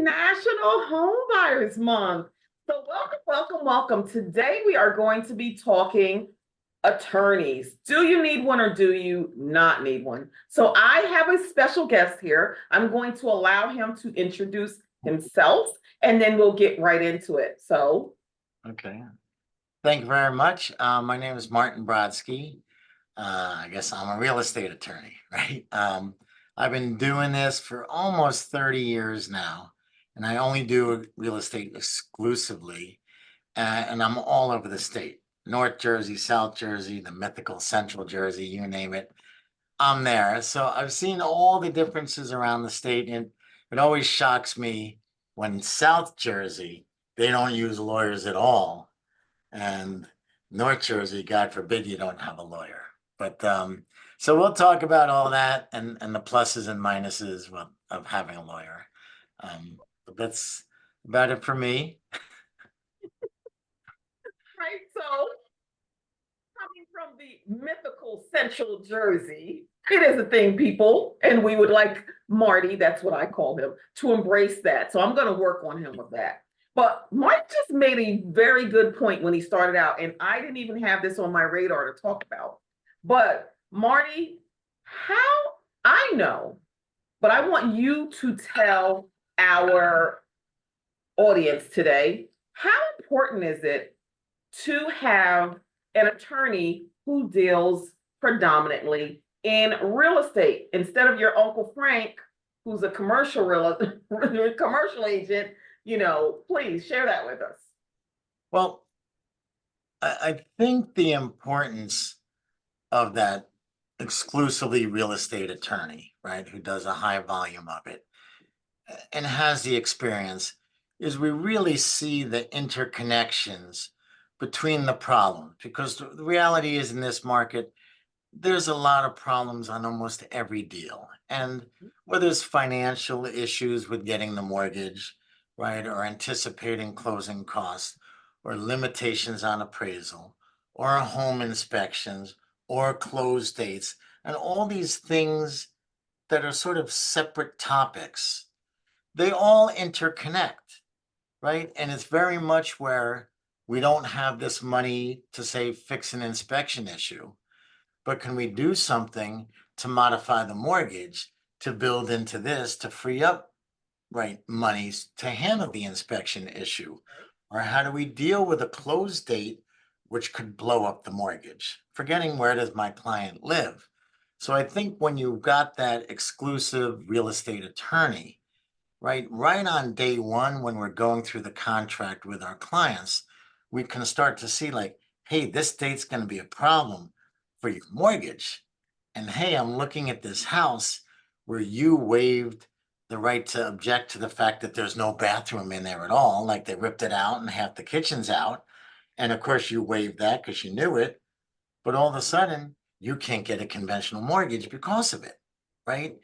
National Home Buyers Month. So, welcome. Today, we are going to be talking attorneys. Do you need one or do you not need one? So, I have a special guest here. I'm going to allow him to introduce himself and then we'll get right into it. So, Okay. Thank you very much. My name is Martin Brodsky. I guess I'm a real estate attorney, right? I've been doing this for almost 30 years now, and I only do real estate exclusively, and I'm all over the state. North Jersey, South Jersey, the mythical Central Jersey, you name it, I'm there. So I've seen all the differences around the state, and it always shocks me when South Jersey, they don't use lawyers at all. And North Jersey, God forbid you don't have a lawyer. But so we'll talk about all that and the pluses and minuses of having a lawyer. But that's about it for me. right. So, coming from the mythical Central Jersey, it is a thing, people, and we would like Marty, that's what I call him, to embrace that. So I'm going to work on him with that. But Mike just made a very good point when he started out, and I didn't even have this on my radar to talk about. But Marty, how I know, but I want you to tell our audience today, how important is it to have an attorney who deals predominantly in real estate instead of your Uncle Frank, who's a commercial agent? Please share that with us. Well, I think the importance of that exclusively real estate attorney, right, who does a high volume of it and has the experience is we really see the interconnections between the problems, because the reality is in this market, there's a lot of problems on almost every deal. And whether it's financial issues with getting the mortgage, right, or anticipating closing costs, or limitations on appraisal, or home inspections, or close dates, and all these things that are sort of separate topics, they all interconnect, right? And it's very much where we don't have this money to, say, fix an inspection issue, but can we do something to modify the mortgage to build into this to free up, right, monies to handle the inspection issue? Or how do we deal with a close date which could blow up the mortgage? Forgetting where does my client live? So I think when you've got that exclusive real estate attorney, right on day one, when we're going through the contract with our clients, we can start to see like, hey, this date's going to be a problem for your mortgage. And hey, I'm looking at this house where you waived the right to object to the fact that there's no bathroom in there at all. Like they ripped it out and half the kitchen's out. And of course you waived that because you knew it. But all of a sudden you can't get a conventional mortgage because of it, right?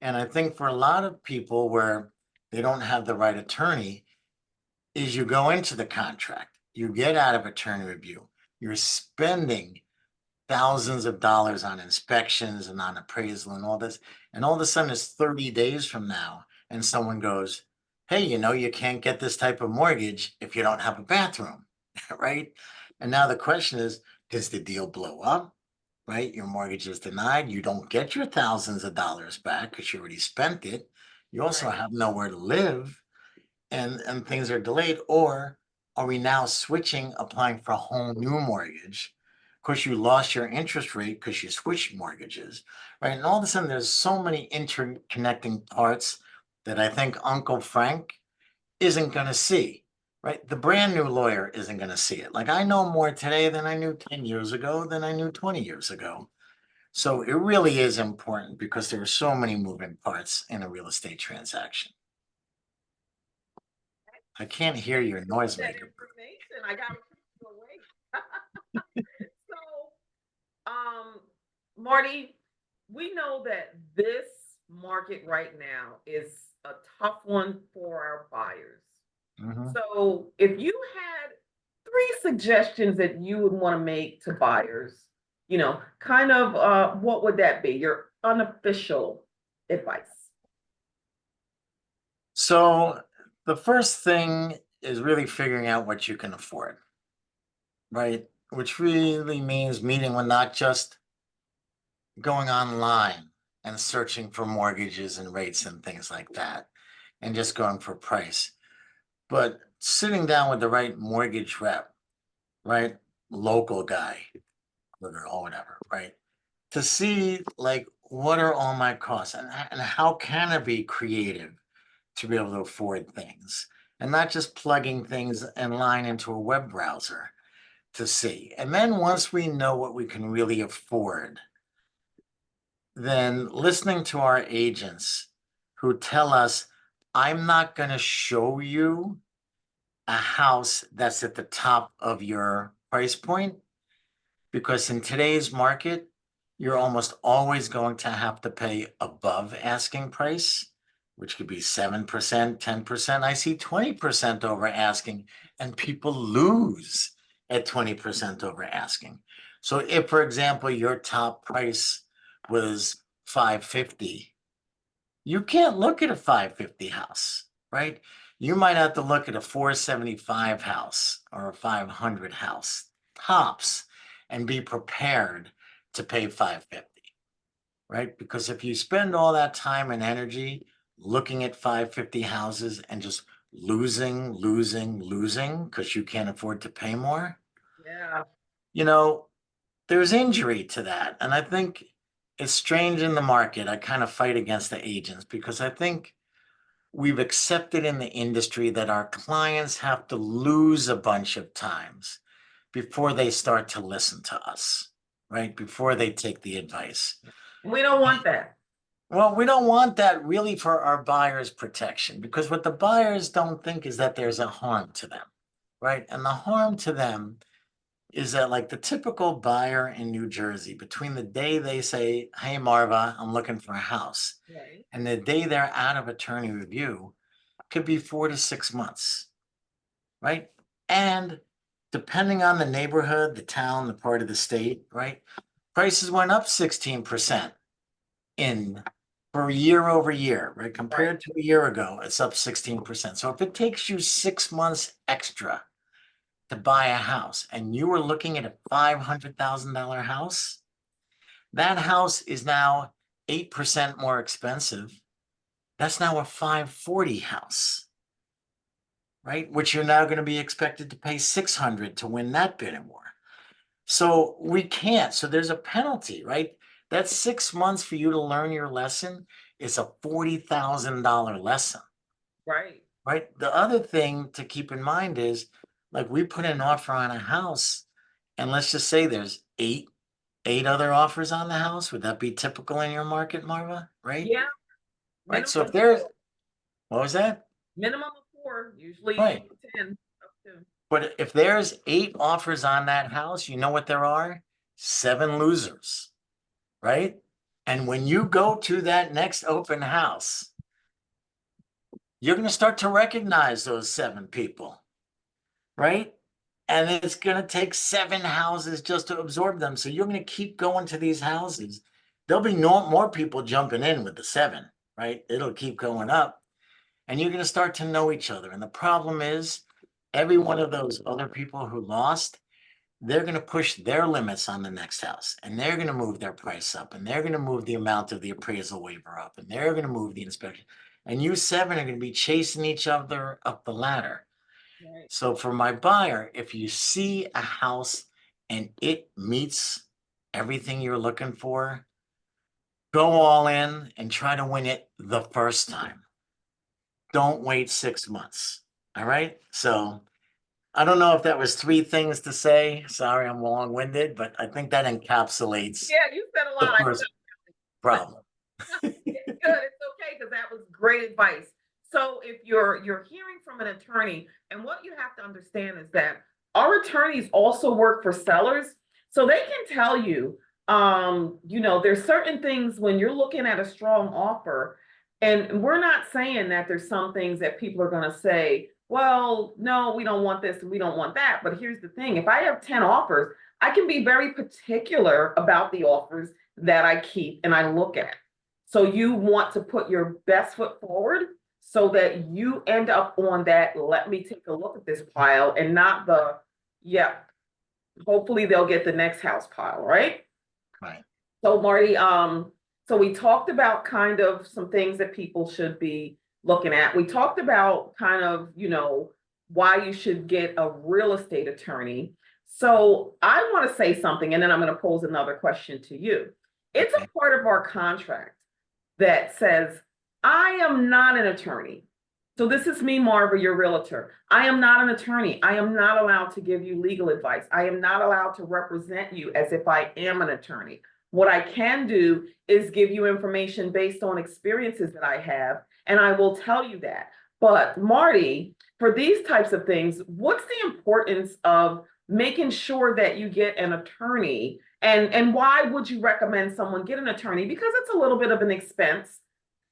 And I think for a lot of people where they don't have the right attorney is you go into the contract, you get out of attorney review, you're spending thousands of dollars on inspections and on appraisal and all this. And all of a sudden it's 30 days from now and someone goes, hey, you can't get this type of mortgage if you don't have a bathroom, right? And now the question is, does the deal blow up, right? Your mortgage is denied. You don't get your thousands of dollars back because you already spent it. You also have nowhere to live and things are delayed. Or are we now switching, applying for a whole new mortgage? Of course, you lost your interest rate because you switched mortgages, right? And all of a sudden, there's so many interconnecting parts that I think Uncle Frank isn't going to see, right? The brand new lawyer isn't going to see it. Like I know more today than I knew 10 years ago than I knew 20 years ago. So it really is important because there are so many moving parts in a real estate transaction. I can't hear your noisemaker. I got to away. So, Marty, we know that this market right now is a tough one for our buyers. So, if you had three suggestions that you would want to make to buyers, what would that be? Your unofficial advice. So The first thing is really figuring out what you can afford, right? Which really means meeting with not just going online and searching for mortgages and rates and things like that, and just going for price, but sitting down with the right mortgage rep, right? Local guy, or whatever, right? To see like what are all my costs and how can I be creative to be able to afford things and not just plugging things in line into a web browser to see. And then once we know what we can really afford, then listening to our agents who tell us, I'm not going to show you a house that's at the top of your price point, because in today's market, you're almost always going to have to pay above asking price, which could be 7%, 10%. I see 20% over asking, and people lose at 20% over asking. So if, for example, your top price was 550, you can't look at a 550 house, right? You might have to look at a 475 house or a 500 house, tops, and be prepared to pay 550, right? Because if you spend all that time and energy looking at 550 houses and just losing, because you can't afford to pay more, Yeah. you know, there's injury to that. And I think it's strange in the market. I kind of fight against the agents because I think we've accepted in the industry that our clients have to lose a bunch of times before they start to listen to us, right? Before they take the advice. We don't want that. Well, we don't want that really for our buyers' protection, because what the buyers don't think is that there's a harm to them, right? And the harm to them is that, like, the typical buyer in New Jersey, between the day they say, hey, Marva, I'm looking for a house, Right. and the day they're out of attorney review could be 4 to 6 months, right? And depending on the neighborhood, the town, the part of the state, right? Prices went up 16% in for year over year, right? Right. Compared to a year ago, it's up 16%. So if it takes you 6 months extra to buy a house and you were looking at a $500,000 house, that house is now 8% more expensive. That's now a 540 house, right? Which you're now going to be expected to pay 600 to win that bidding war. So we can't. So there's a penalty, right? That 6 months for you to learn your lesson is a $40,000 lesson, Right. right? The other thing to keep in mind is, like, we put an offer on a house, and let's just say there's eight other offers on the house. Would that be typical in your market, Marva? Right? Yeah. Right. Minimum So if of there's, four. what was that? Minimum of four, usually Right. 10 up to. But if there's 8 offers on that house, you know what there are? 7 losers, right? And when you go to that next open house, you're going to start to recognize those 7 people, right? And it's going to take 7 houses just to absorb them. So you're going to keep going to these houses. There'll be more people jumping in with the 7, right? It'll keep going up, and you're going to start to know each other. And the problem is, every one of those other people who lost, they're going to push their limits on the next house, and they're going to move their price up, and they're going to move the amount of the appraisal waiver up, and they're going to move the inspection. And you 7 are going to be chasing each other up the ladder. Right. So for my buyer, if you see a house and it meets everything you're looking for, go all in and try to win it the first time. Don't wait 6 months. All right. So I don't know if that was 3 things to say. Sorry, I'm long-winded, but I think that encapsulates Yeah, you said a the lot. first problem. It's good. It's okay because that was great advice. So if you're hearing from an attorney, and what you have to understand is that our attorneys also work for sellers, so they can tell you, there's certain things when you're looking at a strong offer, and we're not saying that there's some things that people are going to say, well, no, we don't want this and we don't want that. But here's the thing: if I have 10 offers, I can be very particular about the offers that I keep and I look at. So you want to put your best foot forward. so that you end up on that, let me take a look at this pile and not the, yeah, hopefully they'll get the next house pile, right? Right. So Marty, so we talked about kind of some things that people should be looking at. We talked about kind of, why you should get a real estate attorney. So I want to say something, and then I'm going to pose another question to you. It's Okay. a part of our contract that says, I am not an attorney. So this is me, Marva, your realtor. I am not an attorney. I am not allowed to give you legal advice. I am not allowed to represent you as if I am an attorney. What I can do is give you information based on experiences that I have, and I will tell you that. But Marty, for these types of things, what's the importance of making sure that you get an attorney? And why would you recommend someone get an attorney? Because it's a little bit of an expense.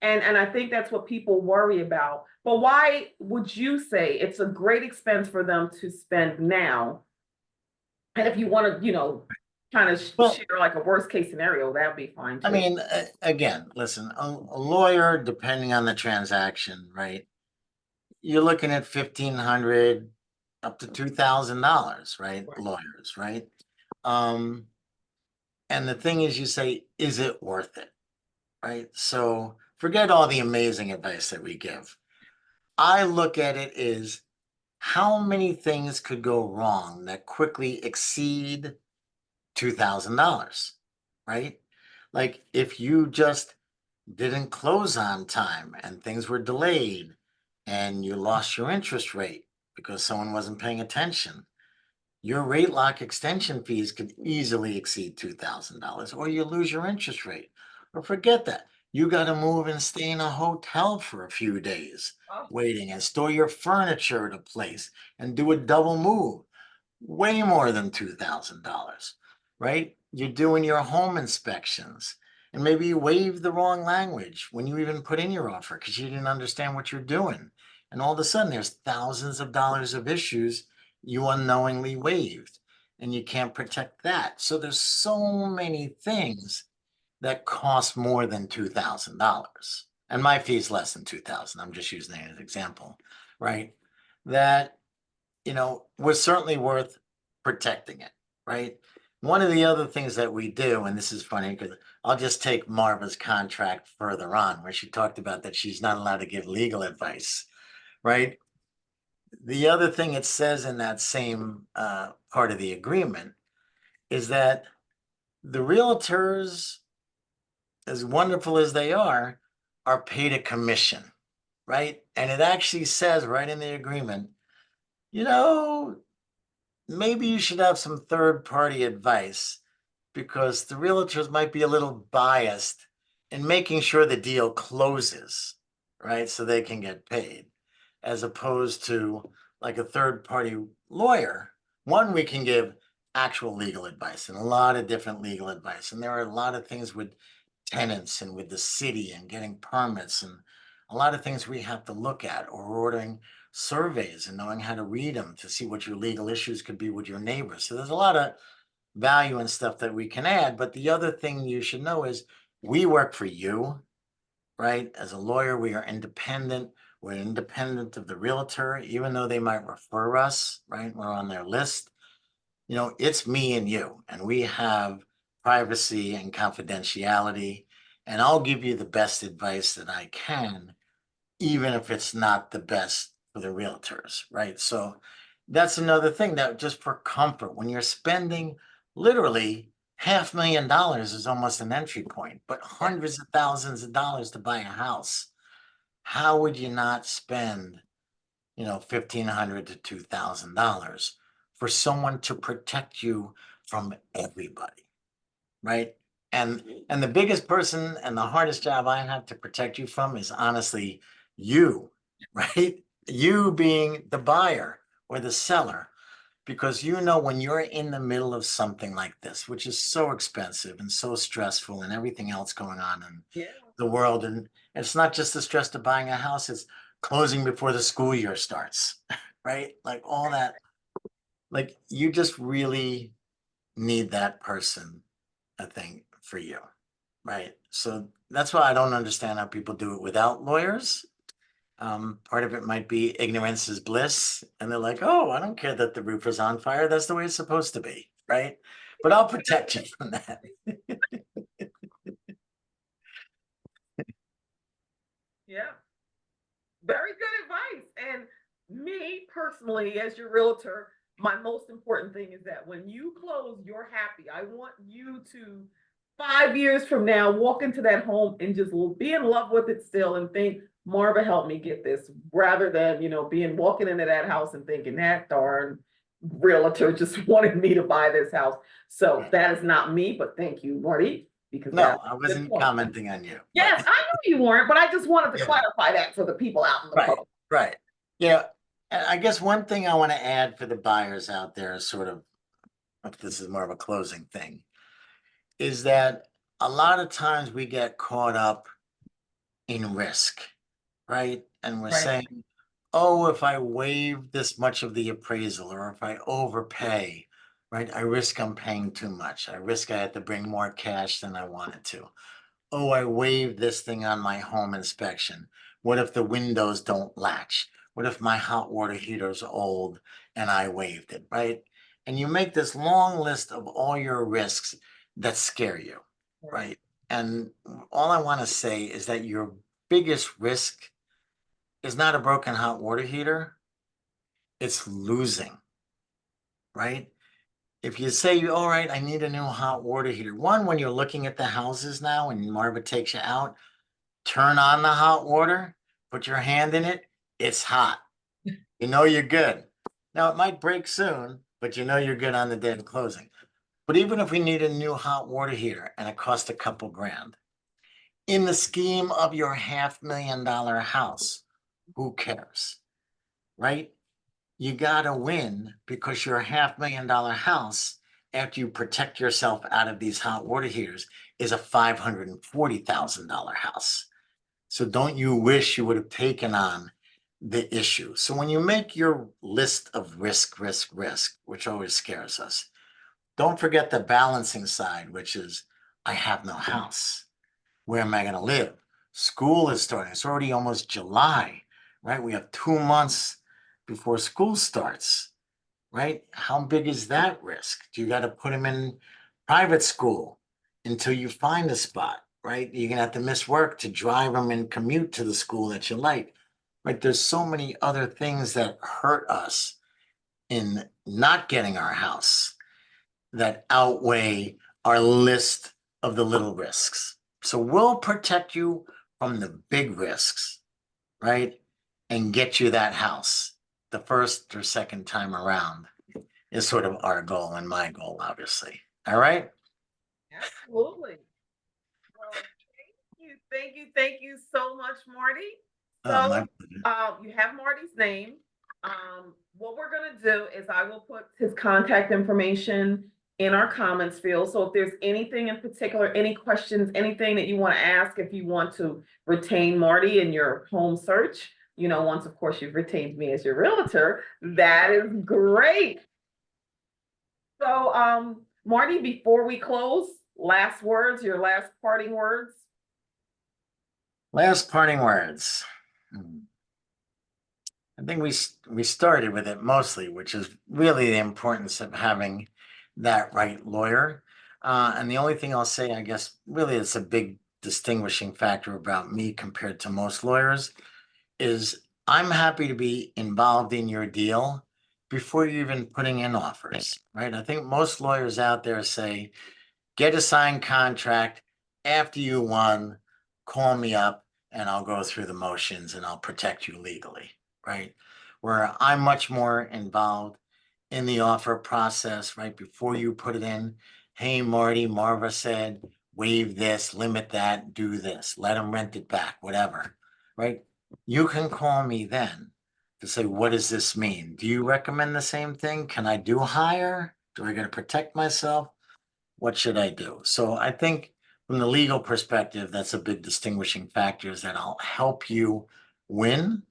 And I think that's what people worry about. But why would you say it's a great expense for them to spend now? And if you want to, kind of Well, share like a worst case scenario, that would be fine I too. mean, again, listen, a lawyer, depending on the transaction, right? You're looking at 1,500 up to $2,000, right? Right. Lawyers, right? Um, and the thing is, you say, is it worth it? Right? So forget all the amazing advice that we give. I look at it as how many things could go wrong that quickly exceed $2,000, right? Like if you just didn't close on time and things were delayed and you lost your interest rate because someone wasn't paying attention, your rate lock extension fees could easily exceed $2,000, or you lose your interest rate. Or forget that. You got to move and stay in a hotel for a few days, Oh, waiting and store your furniture at a place and do a double move. Way more than $2,000, right? You're doing your home inspections and maybe you waive the wrong language when you even put in your offer because you didn't understand what you're doing. And all of a sudden, there's thousands of dollars of issues you unknowingly waived, and you can't protect that. So there's so many things that cost more than $2,000. And my fee is less than 2,000. I'm just using it as an example, right? That was certainly worth protecting it, right? One of the other things that we do, and this is funny because I'll just take Marva's contract further on, where she talked about that she's not allowed to give legal advice, right? The other thing it says in that same part of the agreement is that the realtors, as wonderful as they are paid a commission, right? And it actually says right in the agreement, you know, maybe you should have some third party advice because the realtors might be a little biased in making sure the deal closes, right? So they can get paid, as opposed to like a third party lawyer. One, we can give actual legal advice and a lot of different legal advice. And there are a lot of things with tenants and with the city and getting permits and a lot of things we have to look at, or ordering surveys and knowing how to read them to see what your legal issues could be with your neighbors. So there's a lot of value and stuff that we can add. But the other thing you should know is we work for you, right? As a lawyer, we are independent. We're independent of the realtor, even though they might refer us, right? We're on their list. It's me and you, and we have privacy and confidentiality. And I'll give you the best advice that I can, even if it's not the best for the realtors, right? So that's another thing that just for comfort, when you're spending literally $500,000 is almost an entry point, but yeah. hundreds of thousands of dollars to buy a house. How would you not spend, $1,500 to $2,000 for someone to protect you from everybody, right? And the biggest person and the hardest job I have to protect you from is honestly you, right? You being the buyer or the seller, because when you're in the middle of something like this, which is so expensive and so stressful and everything else going on in Yeah. the world, and it's not just the stress of buying a house, it's closing before the school year starts, right? Like all that, like you just really need that person, I think, for you, right? So that's why I don't understand how people do it without lawyers. Part of it might be ignorance is bliss, and they're like, oh, I don't care that the roof is on fire. That's the way it's supposed to be, right? But I'll protect you from that. Yeah. Very good advice. And me personally, as your realtor, my most important thing is that when you close, you're happy. I want you to 5 years from now walk into that home and just be in love with it still and think, Marva helped me get this, rather than, being walking into that house and thinking that darn realtor just wanted me to buy this house. So that is not me, but thank you, Marty, because No, that's I a good wasn't point. commenting on you, but Yes, I knew you weren't, but I just wanted to yeah, clarify that for the people out in the right, public. right. Yeah, and I guess one thing I want to add for the buyers out there is sort of, if this is more of a closing thing, is that a lot of times we get caught up in risk, right? And we're Right. saying, oh, if I waive this much of the appraisal or if I overpay, right, I risk I'm paying too much. I risk I have to bring more cash than I wanted to. Oh, I waived this thing on my home inspection. What if the windows don't latch? What if my hot water heater's old and I waived it, right? And you make this long list of all your risks that scare you, right? And all I want to say is that your biggest risk is not a broken hot water heater, it's losing, right? If you say, all right, I need a new hot water heater, one, when you're looking at the houses now and Marva takes you out, turn on the hot water, put your hand in it, it's hot. You know you're good. Now it might break soon, but you know you're good on the day of closing. But even if we need a new hot water heater and it costs a couple grand, in the scheme of your $500,000 house, who cares? Right? You gotta win because your $500,000 house, after you protect yourself out of these hot water heaters, is a $540,000 house. So don't you wish you would have taken on the issue? So when you make your list of risk, which always scares us, don't forget the balancing side, which is I have no house. Where am I going to live? School is starting. It's already almost July, right? We have 2 months before school starts, right? How big is that risk? Do you got to put them in private school until you find a spot, right? You're going to have to miss work to drive them and commute to the school that you like, right? There's so many other things that hurt us in not getting our house that outweigh our list of the little risks. So we'll protect you from the big risks, right? And get you that house the first or second time around is sort of our goal and my goal, obviously. All right. Absolutely. Well, thank you so much, Marty. Oh, So, my pleasure. you have Marty's name. What we're gonna do is I will put his contact information in our comments field. So if there's anything in particular, any questions, anything that you want to ask, if you want to retain Marty in your home search, once of course you've retained me as your realtor, that is great. So, Marty, before we close, last words, your last parting words. Last parting words. I think we started with it mostly, which is really the importance of having that right lawyer. And the only thing I'll say, I guess, really is a big distinguishing factor about me compared to most lawyers is I'm happy to be involved in your deal before you're even putting in offers, right? I think most lawyers out there say, get a signed contract after you won, call me up and I'll go through the motions and I'll protect you legally, right? Where I'm much more involved in the offer process right before you put it in. Hey, Marty, Marva said, waive this, limit that, do this, let them rent it back, whatever, right? You can call me then to say, what does this mean? Do you recommend the same thing? Can I do higher? Do I got to protect myself? What should I do? So I think from the legal perspective, that's a big distinguishing factor is that I'll help you win.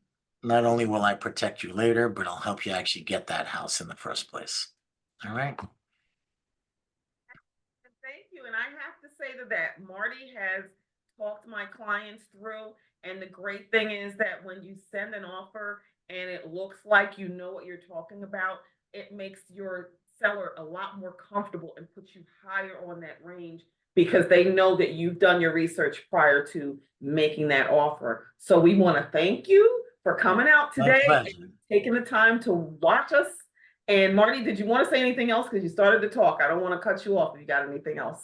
Not only will I protect you later, but I'll help you actually get that house in the first place. All right. Thank you. And I have to say to that, Marty has talked my clients through. And the great thing is that when you send an offer and it looks like you know what you're talking about, it makes your seller a lot more comfortable and puts you higher on that range because they know that you've done your research prior to making that offer. So we want to thank you for coming out My today and pleasure. taking the time to watch us. And Marty, did you want to say anything else? Because you started to talk. I don't want to cut you off if you got anything else.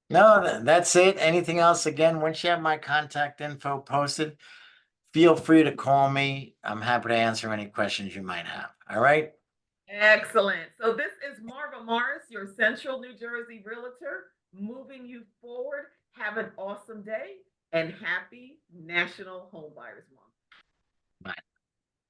No, that's it. Anything else? Again, once you have my contact info posted, feel free to call me. I'm happy to answer any questions you might have. All right. Excellent. So this is Marva Morris, your Central New Jersey Realtor, moving you forward. Have an awesome day and happy National Home Buyers Month. Bye.